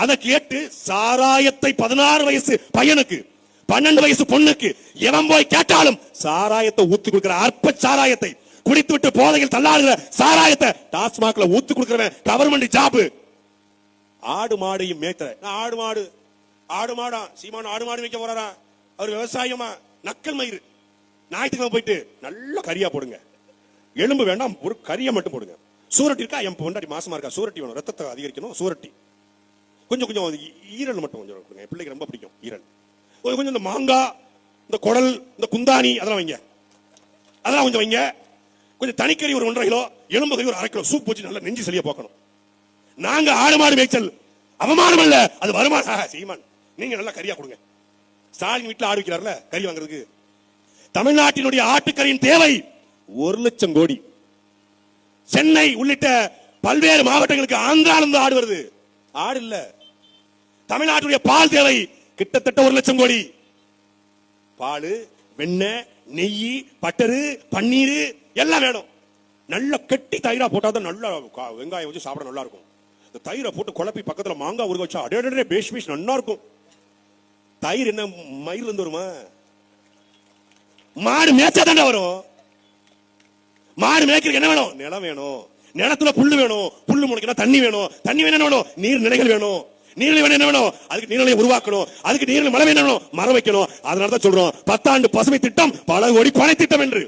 அதை கேட்டு சாராயத்தை 16 வயசு பையனுக்கு 12 வயசு பொண்ணுக்கு எவன் போய் கேட்டாலும் சாராயத்தை ஊத்தி கொடுக்கிற அற்ப சாராயத்தை குடித்து விட்டு போதையில் தள்ளாடுகிற சாராயத்தை டாஸ்மாக்ல ஊத்தி கொடுக்கிறவன் கவர்மெண்ட் ஜாப். ஆடு மாடையும் மேய்த்த ஆடு மாடா சீமான ஆடு மாடு வைக்க போறாரா? அவர் விவசாயமா நக்கல் மயிறு. ஞாயிற்றுக்கிழமை போயிட்டு நல்ல கறியா போடுங்க, எலும்பு வேண்டாம், ஒரு கறியை மட்டும் போடுங்க. சூரட்டி இருக்கா? என் பொண்டாட்டி மாசமா இருக்கா, சூரட்டி வேணும், ரத்தத்தை அதிகரிக்கணும், சூரட்டி கொஞ்சம் ஈரல் மட்டும் கொஞ்சம் கொடுங்க, பிள்ளைக்கு ரொம்ப பிடிக்கும் ஈரல். கொஞ்சம் இந்த மாங்காய், இந்த குடல், இந்த குந்தாணி அதெல்லாம் வைங்க, அதெல்லாம் கொஞ்சம் வைங்க. கொஞ்சம் தனிக்கறி ஒரு 1.5 கிலோ, எலும்பு கறி ஒரு 1/2 கிலோ, சூப் வச்சு நல்லா நெஞ்சு சளியை போக்கணும். நாங்க ஆடு மாடு மேய்ச்சல் அவமானம் அல்ல, அது வருமானம். சீமான் நீங்க நல்லா கறியா கொடுங்க. ஸ்டாலின் வீட்டுல ஆடு வைக்கிறார்ல கறி வாங்குறதுக்கு. தமிழ்நாட்டினுடைய ஆட்டுக்கறியின் தேவை 1 லட்சம் கோடி. சென்னை உள்ளிட்ட பல்வேறு மாவட்டங்களுக்கு ஆந்திராவிலிருந்து ஆடு வருது. ஆடு இல்ல. தமிழ்நாட்டுடைய பால் தேவை கிட்டத்தட்ட 1 லட்சம் கோடி. பால், வெண்ணெய், நெய், பட்டரு, பன்னீர் எல்லாம் வேணும். நல்ல கெட்டி தயிரா போட்டாதான் நல்ல வெங்காயம் வச்சு சாப்பிட நல்லா இருக்கும். இந்த தயிரை போட்டு குழப்பி பக்கத்துல மாங்காய் ஊற வச்சா அடே பேஷ் பேஷ் நல்லா இருக்கும். தயிர் என்ன மயிர் இருந்து வருமா? மாடு மேய்ச்சாதாண்டா வரும். மாடு மேய்க்கிறதுக்கு என்ன வேணும்? நிலம் வேணும். நிலத்துல புல்லு வேணும். புல்லு முளைக்கணும், தண்ணி வேணும். தண்ணி வேணும் என்ன வேணும்? நீர் நிலைகள் வேணும். நீர்நிலை வேணும் என்ன வேணும்? அதுக்கு நீர்நிலை உருவாக்கணும். அதுக்கு நீர்நிலை மழை வேணும், மரம் வைக்கணும். அதனால தான் சொல்றோம் 10 ஆண்டு பசுமை திட்டம் பல கோடி பனை திட்டம் என்று.